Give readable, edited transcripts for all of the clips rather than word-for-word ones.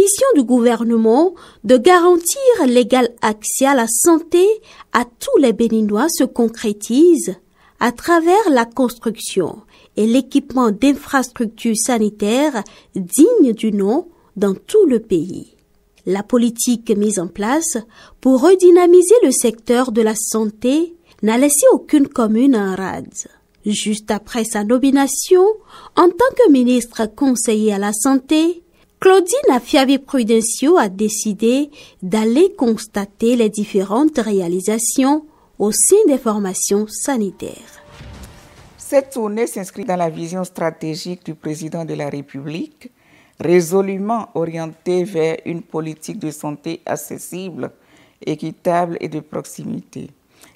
mission du gouvernement de garantir l'égal accès à la santé à tous les Béninois se concrétise à travers la construction et l'équipement d'infrastructures sanitaires dignes du nom dans tout le pays. La politique mise en place pour redynamiser le secteur de la santé n'a laissé aucune commune en rade. Juste après sa nomination, en tant que ministre conseiller à la santé, Claudine Afiavi-Prudencio a décidé d'aller constater les différentes réalisations au sein des formations sanitaires. Cette tournée s'inscrit dans la vision stratégique du président de la République, résolument orientée vers une politique de santé accessible, équitable et de proximité.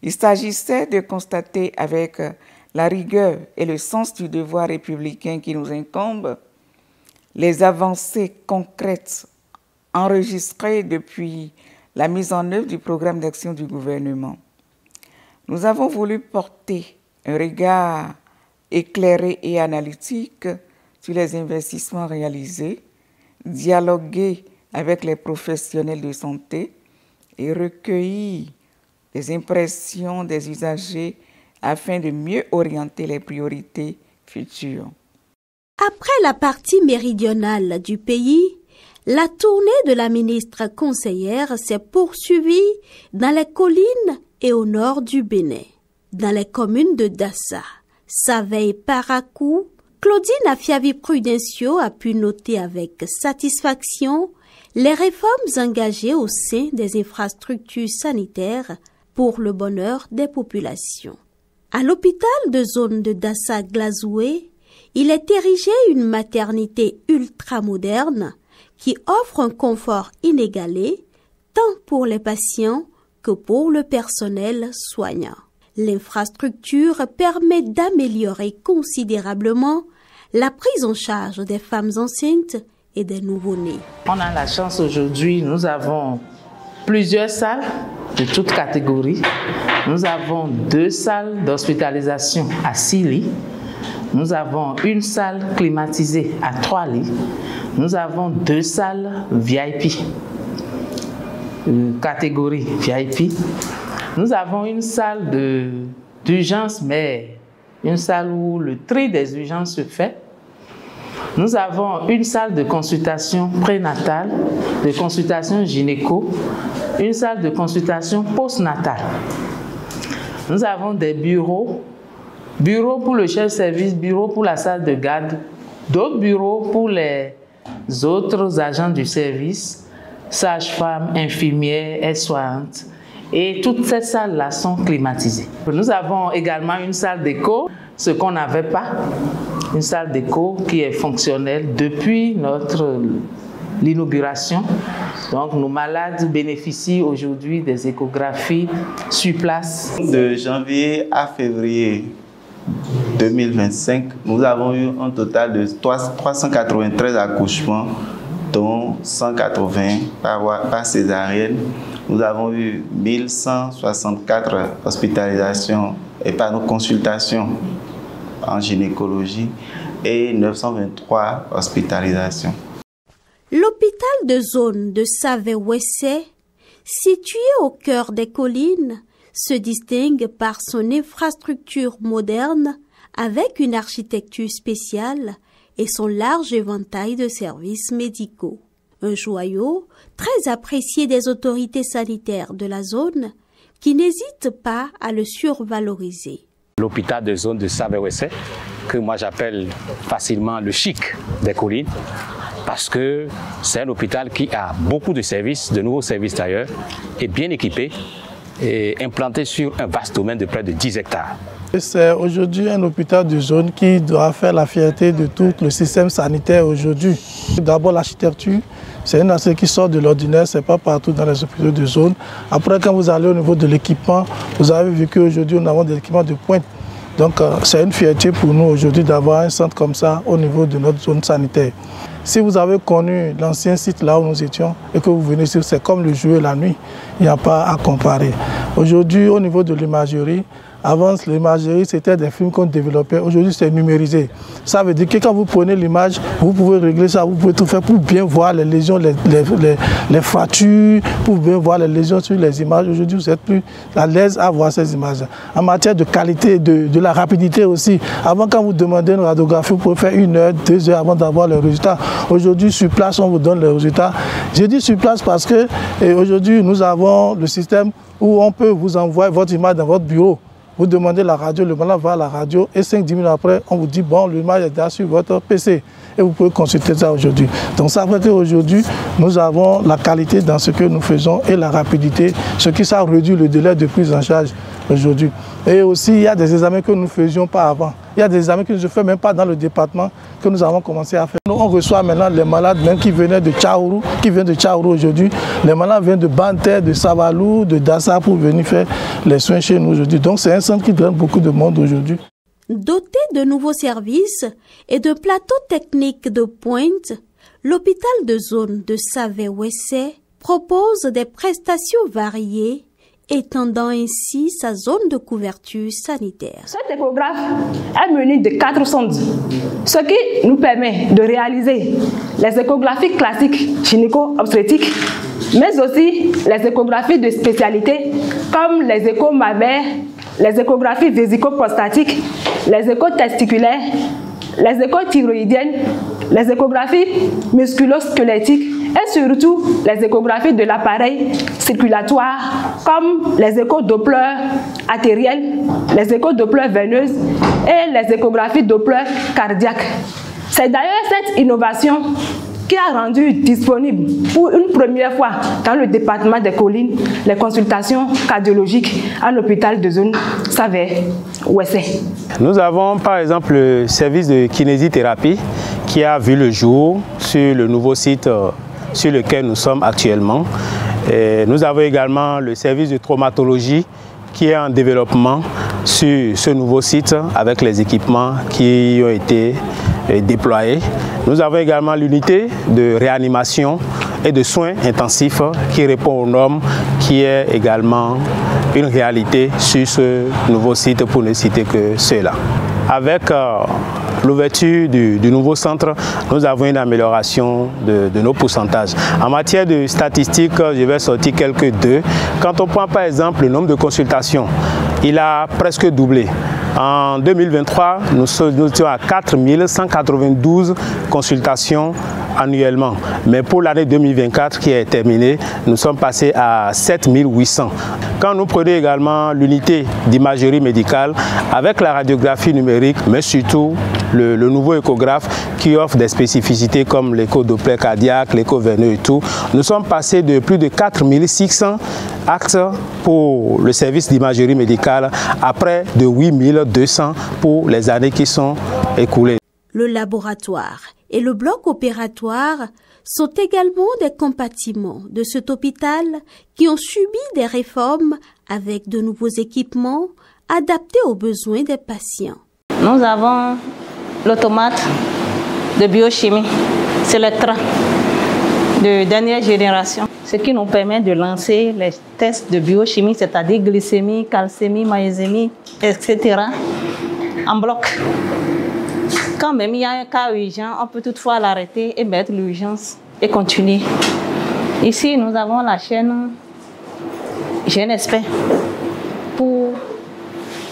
Il s'agissait de constater avec la rigueur et le sens du devoir républicain qui nous incombe les avancées concrètes enregistrées depuis la mise en œuvre du programme d'action du gouvernement. Nous avons voulu porter un regard éclairé et analytique sur les investissements réalisés, dialoguer avec les professionnels de santé et recueillir les impressions des usagers afin de mieux orienter les priorités futures. Après la partie méridionale du pays, la tournée de la ministre conseillère s'est poursuivie dans les collines et au nord du Bénin. Dans les communes de Dassa, Savaie et Parakou, Claudine Afiavi-Prudencio a pu noter avec satisfaction les réformes engagées au sein des infrastructures sanitaires pour le bonheur des populations. À l'hôpital de zone de Dassa-Glazoué, il est érigé une maternité ultramoderne qui offre un confort inégalé tant pour les patients que pour le personnel soignant. L'infrastructure permet d'améliorer considérablement la prise en charge des femmes enceintes et des nouveau-nés. On a la chance aujourd'hui, nous avons plusieurs salles de toutes catégories. Nous avons 2 salles d'hospitalisation à 6 lits. Nous avons une salle climatisée à 3 lits. Nous avons 2 salles VIP, catégorie VIP. Nous avons une salle d'urgence, mais une salle où le tri des urgences se fait. Nous avons une salle de consultation prénatale, de consultation gynéco, une salle de consultation postnatale. Nous avons des bureaux pour le chef de service, bureau pour la salle de garde, d'autres bureaux pour les autres agents du service, sages-femmes, infirmières, aides-soignantes. Et toutes ces salles-là sont climatisées. Nous avons également une salle d'écho, ce qu'on n'avait pas, une salle d'écho qui est fonctionnelle depuis l'inauguration. Donc nos malades bénéficient aujourd'hui des échographies sur place. De janvier à février 2025, nous avons eu un total de 393 accouchements, dont 180 par césarienne. Nous avons eu 1164 hospitalisations et par nos consultations en gynécologie et 923 hospitalisations. L'hôpital de zone de Savaie-Wessé, situé au cœur des collines, se distingue par son infrastructure moderne avec une architecture spéciale et son large éventail de services médicaux. Un joyau très apprécié des autorités sanitaires de la zone qui n'hésitent pas à le survaloriser. L'hôpital de zone de Savaie-Wessé, que moi j'appelle facilement le chic des collines, parce que c'est un hôpital qui a beaucoup de services, de nouveaux services d'ailleurs, et bien équipé et implanté sur un vaste domaine de près de 10 hectares. C'est aujourd'hui un hôpital de zone qui doit faire la fierté de tout le système sanitaire aujourd'hui. D'abord l'architecture, c'est une aspect qui sort de l'ordinaire, ce n'est pas partout dans les hôpitaux de zone. Après, quand vous allez au niveau de l'équipement, vous avez vu qu'aujourd'hui nous avons des équipements de pointe. Donc c'est une fierté pour nous aujourd'hui d'avoir un centre comme ça au niveau de notre zone sanitaire. Si vous avez connu l'ancien site là où nous étions et que vous venez ici, c'est comme le jour et la nuit, il n'y a pas à comparer. Aujourd'hui, au niveau de l'imagerie, Avant, l'imagerie, c'était des films qu'on développait. Aujourd'hui, c'est numérisé. Ça veut dire que quand vous prenez l'image, vous pouvez régler ça, vous pouvez tout faire pour bien voir les lésions, les fractures, pour bien voir les lésions sur les images. Aujourd'hui, vous êtes plus à l'aise à voir ces images. En matière de qualité, de la rapidité aussi. Avant, quand vous demandez une radiographie, vous pouvez faire 1 heure, 2 heures avant d'avoir le résultat. Aujourd'hui, sur place, on vous donne le résultat. Je dis sur place parce que aujourd'hui, nous avons le système où on peut vous envoyer votre image dans votre bureau. Vous demandez la radio, le malade va à la radio et 5-10 minutes après, on vous dit bon, l'image est déjà sur votre PC et vous pouvez consulter ça aujourd'hui. Donc ça fait qu'aujourd'hui, nous avons la qualité dans ce que nous faisons et la rapidité, ce qui ça réduit le délai de prise en charge aujourd'hui. Et aussi, il y a des examens que nous ne faisions pas avant. Il y a des examens que je ne fais même pas dans le département que nous avons commencé à faire. On reçoit maintenant les malades même qui venaient de Tchaourou, qui viennent de Tchaourou aujourd'hui. Les malades viennent de Banter, de Savalou, de Dassa pour venir faire les soins chez nous aujourd'hui. Donc c'est un centre qui draine beaucoup de monde aujourd'hui. Doté de nouveaux services et de plateaux techniques de pointe, l'hôpital de zone de Savé-Ouessé propose des prestations variées, étendant ainsi sa zone de couverture sanitaire. Cet échographe est muni de 4 sondes, ce qui nous permet de réaliser les échographies classiques gynéco-obstétriques, mais aussi les échographies de spécialité comme les échos mammaires, les échographies vésico-prostatiques, les échos testiculaires, les échos thyroïdiennes, les échographies musculo-squelettiques et surtout les échographies de l'appareil circulatoire comme les échos Doppler artériels, les échos Doppler veineuses et les échographies Doppler cardiaques. C'est d'ailleurs cette innovation qui a rendu disponible pour une première fois dans le département des Collines les consultations cardiologiques à l'hôpital de zone Savé-Ouessé. Nous avons par exemple le service de kinésithérapie qui a vu le jour sur le nouveau site sur lequel nous sommes actuellement. Et nous avons également le service de traumatologie qui est en développement sur ce nouveau site avec les équipements qui ont été déployés. Nous avons également l'unité de réanimation et de soins intensifs qui répond aux normes, qui est également une réalité sur ce nouveau site, pour ne citer que cela. Avec l'ouverture du nouveau centre, nous avons une amélioration de nos pourcentages. En matière de statistiques, je vais sortir quelques deux. Quand on prend par exemple le nombre de consultations, il a presque doublé. En 2023, nous étions à 4192 consultations annuellement. Mais pour l'année 2024 qui est terminée, nous sommes passés à 7800. Quand nous prenons également l'unité d'imagerie médicale avec la radiographie numérique, mais surtout le nouveau échographe qui offre des spécificités comme l'écho Doppler cardiaque, l'écho veineux et tout, nous sommes passés de plus de 4600 actes pour le service d'imagerie médicale à près de 8200 pour les années qui sont écoulées. Le laboratoire et le bloc opératoire sont également des compartiments de cet hôpital qui ont subi des réformes avec de nouveaux équipements adaptés aux besoins des patients. Nous avons l'automate de biochimie, Selectra, de dernière génération, ce qui nous permet de lancer les tests de biochimie, c'est-à-dire glycémie, calcémie, magnésémie, etc., en bloc. Quand même il y a un cas urgent, on peut toutefois l'arrêter et mettre l'urgence et continuer. Ici, nous avons la chaîne GNSP pour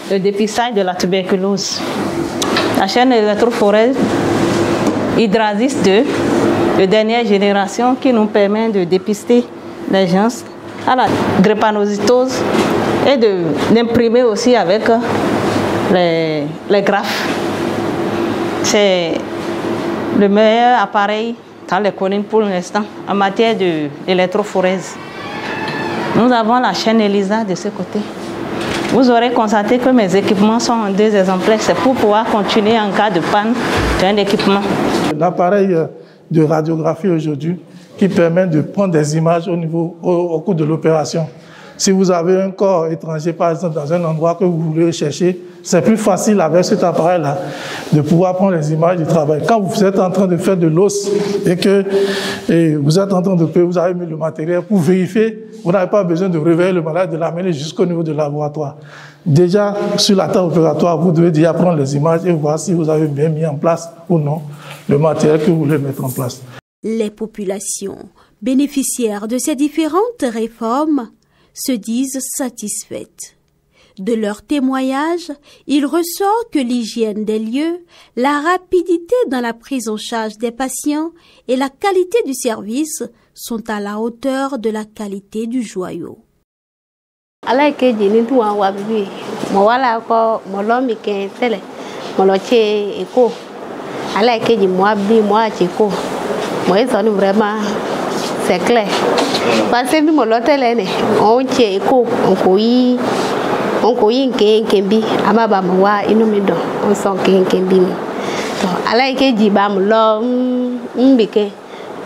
le dépistage de la tuberculose. La chaîne électrophorèse Hydrasis 2 de dernière génération qui nous permet de dépister les gens à la drépanocytose et d'imprimer aussi avec les graphes. C'est le meilleur appareil dans les collines pour l'instant en matière d'électrophorèse. Nous avons la chaîne ELISA de ce côté. Vous aurez constaté que mes équipements sont en 2 exemplaires. C'est pour pouvoir continuer en cas de panne d'un équipement. L'appareil de radiographie aujourd'hui qui permet de prendre des images au cours de l'opération. Si vous avez un corps étranger, par exemple, dans un endroit que vous voulez rechercher, c'est plus facile avec cet appareil-là de pouvoir prendre les images du travail. Quand vous êtes en train de faire de l'os et que vous êtes en train de vous avez mis le matériel pour vérifier, vous n'avez pas besoin de réveiller le malade, de l'amener jusqu'au niveau du laboratoire. Déjà, sur la table opératoire, vous devez déjà prendre les images et voir si vous avez bien mis en place ou non le matériel que vous voulez mettre en place. Les populations bénéficiaires de ces différentes réformes se disent satisfaites. De leur témoignage, il ressort que l'hygiène des lieux, la rapidité dans la prise en charge des patients et la qualité du service sont à la hauteur de la qualité du joyau. Vraiment, c'est clair. Parce que nous on tient écho, on couille kembi, amaba mwa inumido, on sent kembi. Donc, ala eke di bam lo mbike,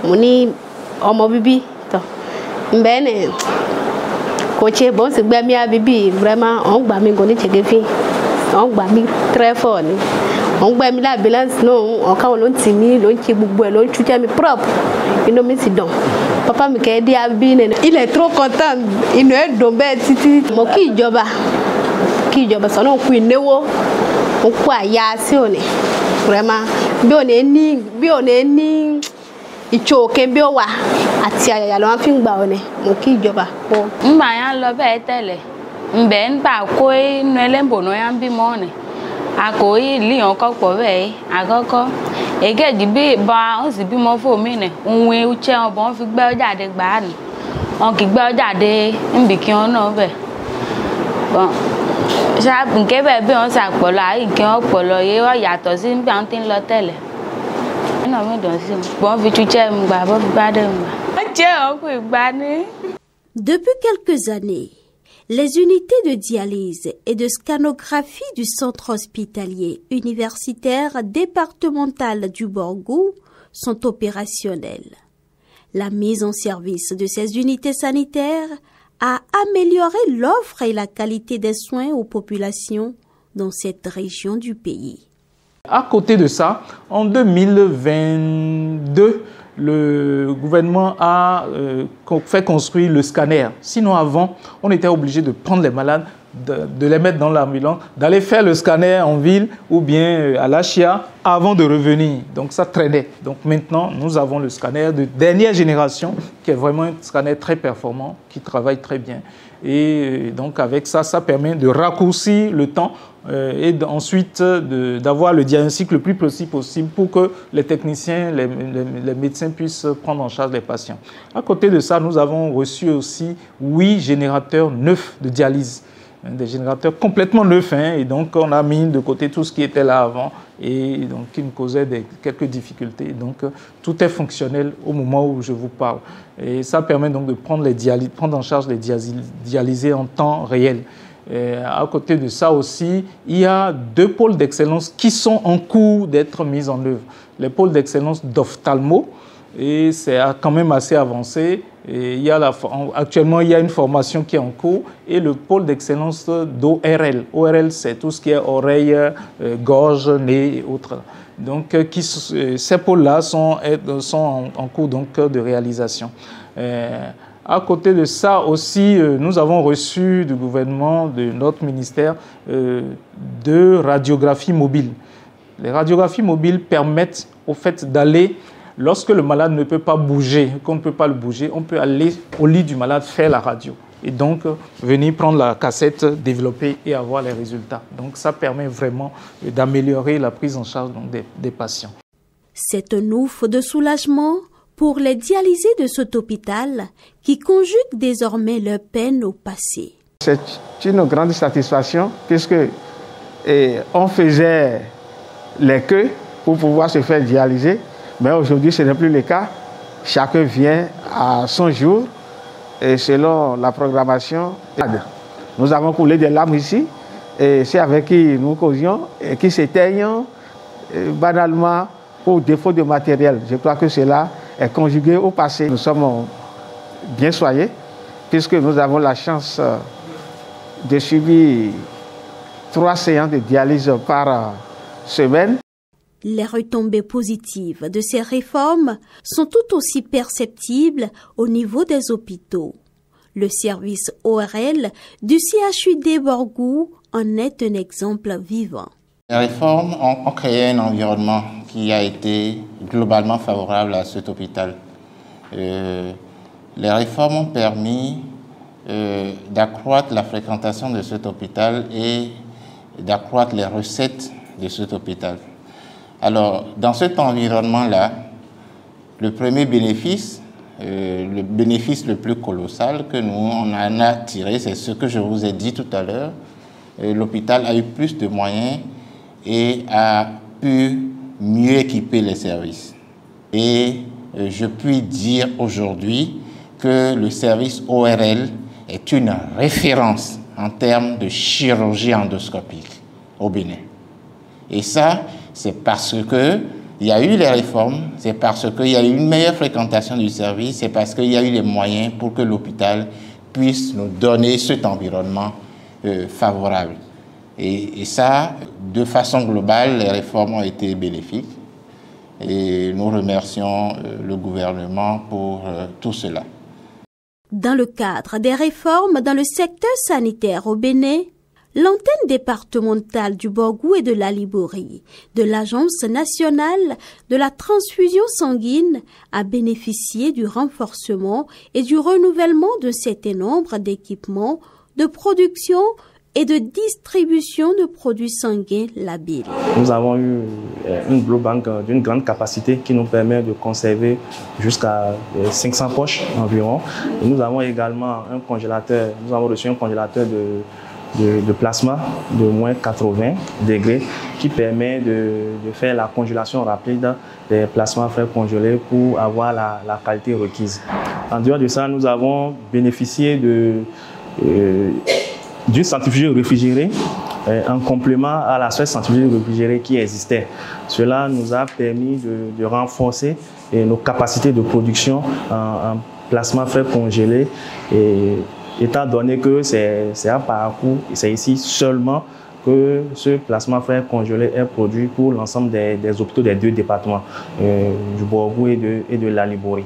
muni omo bibi, donc mbene coaché bon c'est bien mi bibi vraiment on gba mi goni chegefi, on gba mi très fort ni. On gba mi la balance non, on ka on timi, on ti gbogbo e lo tuja mi propre. Ino mi si don. Papa mi ke di abi il est trop content, il ne est dombe titi mo ki ìjọba sọ náà kú ìnáwó ó kú àyà sí òní vraiment bí òní ní ìṣòkè bí ó wà àti àyàyà ló wọ́n fi ń gbà òní mo kí ìjọba pọ̀. Ńgbà yẹn lọ bẹ́ẹ̀ tẹ́lẹ̀ ńbẹ̀ ń gbà kó inú ẹlẹ́mbònú yẹn ń bímọ ọ̀nì àkó ìlíyàn kọ́pọ̀ bẹ́ẹ̀ àkọ́kọ́ èkejì bí bá ó sì bímọ fún mi nì òun ewúchẹ́ ọ̀bọ̀ wọn fi gbé ọjà dé gbà á nì wọn kì í gbé ọjà dé ńbìkí wọn náà bẹ̀ nke bẹ́ẹ̀ bí wọ́n ṣàpọ̀lọ́ àyíké wọn pọ̀lọ́ yé wọ́n yàtọ̀ sí nígbà wọn ti ń lọ tẹ́lẹ̀. Nínú mi dùn sí mi wọ́n fi túṣẹ́ mi gbà bọ́ fi bá dé mi gbà. Wọ́n jẹ́ ọkùn ìgbà ní. Depuis quelques années, les unités de dialyse et de scanographie du centre hospitalier universitaire départemental du Borgou sont opérationnelles. La mise en service de ces unités sanitaires a amélioré l'offre et la qualité des soins aux populations dans cette région du pays. À côté de ça, en 2022, le gouvernement a fait construire le scanner. Sinon, avant, on était obligé de prendre les malades, de les mettre dans l'ambulance, d'aller faire le scanner en ville ou bien à l'HIA avant de revenir. Donc ça traînait. Donc maintenant, nous avons le scanner de dernière génération qui est vraiment un scanner très performant, qui travaille très bien. Et donc avec ça, ça permet de raccourcir le temps et ensuite d'avoir le diagnostic le plus précis possible pour que les techniciens, les médecins puissent prendre en charge les patients. À côté de ça, nous avons reçu aussi 8 générateurs neufs de dialyse. Des générateurs complètement neufs, et donc on a mis de côté tout ce qui était là avant et donc qui me causait quelques difficultés. Donc tout est fonctionnel au moment où je vous parle. Et ça permet donc de prendre en charge les dialysés en temps réel. Et à côté de ça aussi, il y a 2 pôles d'excellence qui sont en cours d'être mis en œuvre. Les pôles d'excellence d'ophtalmo, et c'est quand même assez avancé. Et actuellement, il y a une formation qui est en cours et le pôle d'excellence d'ORL. ORL, c'est tout ce qui est oreille, gorge, nez et autres. Donc, ces pôles-là sont en cours donc, de réalisation. À côté de ça aussi, nous avons reçu du gouvernement, de notre ministère, de radiographie mobile. Les radiographies mobiles permettent au fait d'aller. Lorsque le malade ne peut pas bouger, qu'on ne peut pas le bouger, on peut aller au lit du malade faire la radio et donc venir prendre la cassette, développer et avoir les résultats. Donc ça permet vraiment d'améliorer la prise en charge donc, des patients. C'est un ouf de soulagement pour les dialysés de cet hôpital qui conjuguent désormais leur peine au passé. C'est une grande satisfaction puisque on faisait les queues pour pouvoir se faire dialyser. Mais aujourd'hui, ce n'est plus le cas. Chacun vient à son jour et selon la programmation. Nous avons coulé des larmes ici et c'est avec qui nous causions et qui s'éteignent banalement au défaut de matériel. Je crois que cela est conjugué au passé. Nous sommes bien soignés puisque nous avons la chance de subir 3 séances de dialyse par semaine. Les retombées positives de ces réformes sont tout aussi perceptibles au niveau des hôpitaux. Le service ORL du CHUD Borgou en est un exemple vivant. Les réformes ont créé un environnement qui a été globalement favorable à cet hôpital. Les réformes ont permis d'accroître la fréquentation de cet hôpital et d'accroître les recettes de cet hôpital. Alors, dans cet environnement-là, le premier bénéfice, le bénéfice le plus colossal que nous on en a tiré, c'est ce que je vous ai dit tout à l'heure. L'hôpital a eu plus de moyens et a pu mieux équiper les services. Et je puis dire aujourd'hui que le service ORL est une référence en termes de chirurgie endoscopique au Bénin. Et ça, c'est parce qu'il y a eu les réformes, c'est parce qu'il y a eu une meilleure fréquentation du service, c'est parce qu'il y a eu les moyens pour que l'hôpital puisse nous donner cet environnement favorable. Et ça, de façon globale, les réformes ont été bénéfiques. Et nous remercions le gouvernement pour tout cela. Dans le cadre des réformes dans le secteur sanitaire au Bénin, l'antenne départementale du Borgou et de la Liborie de l'Agence nationale de la transfusion sanguine a bénéficié du renforcement et du renouvellement d'un certain nombre d'équipements de production et de distribution de produits sanguins labiles. Nous avons eu une blood bank d'une grande capacité qui nous permet de conserver jusqu'à 500 poches environ. Et nous avons également un congélateur, nous avons reçu un congélateur de plasma de moins 80 degrés qui permet de faire la congélation rapide des plasmas frais congelés pour avoir la qualité requise. En dehors de ça, nous avons bénéficié d'une centrifugeuse réfrigérée en complément à la seule centrifugeuse réfrigérée qui existait. Cela nous a permis de renforcer nos capacités de production en plasma frais congelé, et étant donné que c'est un parcours, c'est ici seulement que ce plasma frais congelé est produit pour l'ensemble des hôpitaux des 2 départements, du Borgou et de la Liborie.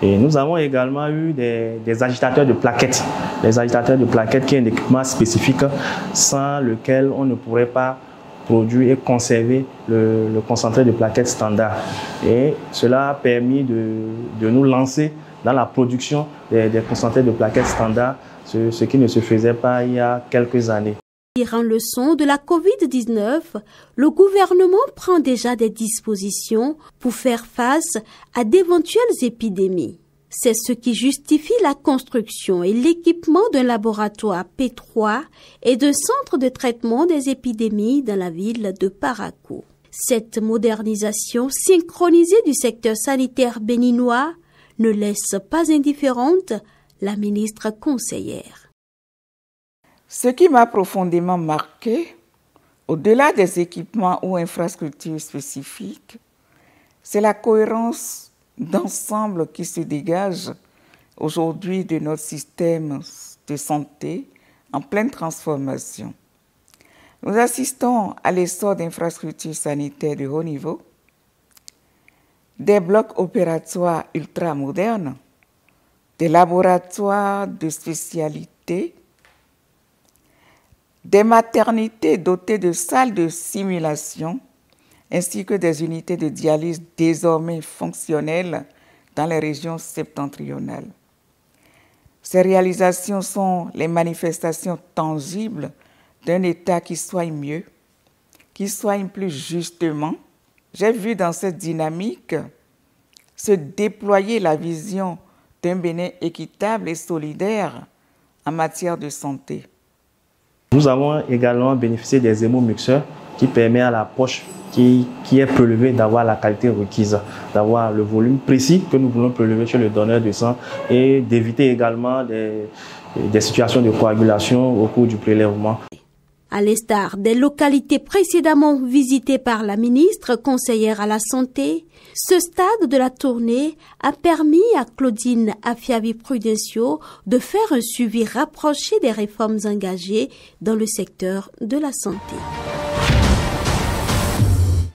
Et nous avons également eu des agitateurs de plaquettes. Les agitateurs de plaquettes qui est un équipement spécifique sans lequel on ne pourrait pas produire et conserver le concentré de plaquettes standard. Et cela a permis de nous lancer dans la production des concentrés de plaquettes standard, ce qui ne se faisait pas il y a quelques années. Tirant leçon de la Covid-19, le gouvernement prend déjà des dispositions pour faire face à d'éventuelles épidémies. C'est ce qui justifie la construction et l'équipement d'un laboratoire P3 et d'un centre de traitement des épidémies dans la ville de Parakou. Cette modernisation synchronisée du secteur sanitaire béninois ne laisse pas indifférente la ministre conseillère. Ce qui m'a profondément marqué, au-delà des équipements ou infrastructures spécifiques, c'est la cohérence d'ensemble qui se dégage aujourd'hui de notre système de santé en pleine transformation. Nous assistons à l'essor d'infrastructures sanitaires de haut niveau, des blocs opératoires ultramodernes, des laboratoires de spécialité, des maternités dotées de salles de simulation, ainsi que des unités de dialyse désormais fonctionnelles dans les régions septentrionales. Ces réalisations sont les manifestations tangibles d'un État qui soigne mieux, qui soigne plus justement. J'ai vu dans cette dynamique se déployer la vision d'un Bénin équitable et solidaire en matière de santé. Nous avons également bénéficié des hémomixeurs qui permet à la poche qui est prélevée d'avoir la qualité requise, d'avoir le volume précis que nous voulons prélever chez le donneur de sang et d'éviter également des situations de coagulation au cours du prélèvement. À l'instar des localités précédemment visitées par la ministre conseillère à la Santé, ce stade de la tournée a permis à Claudine Afiavi-Prudencio de faire un suivi rapproché des réformes engagées dans le secteur de la santé.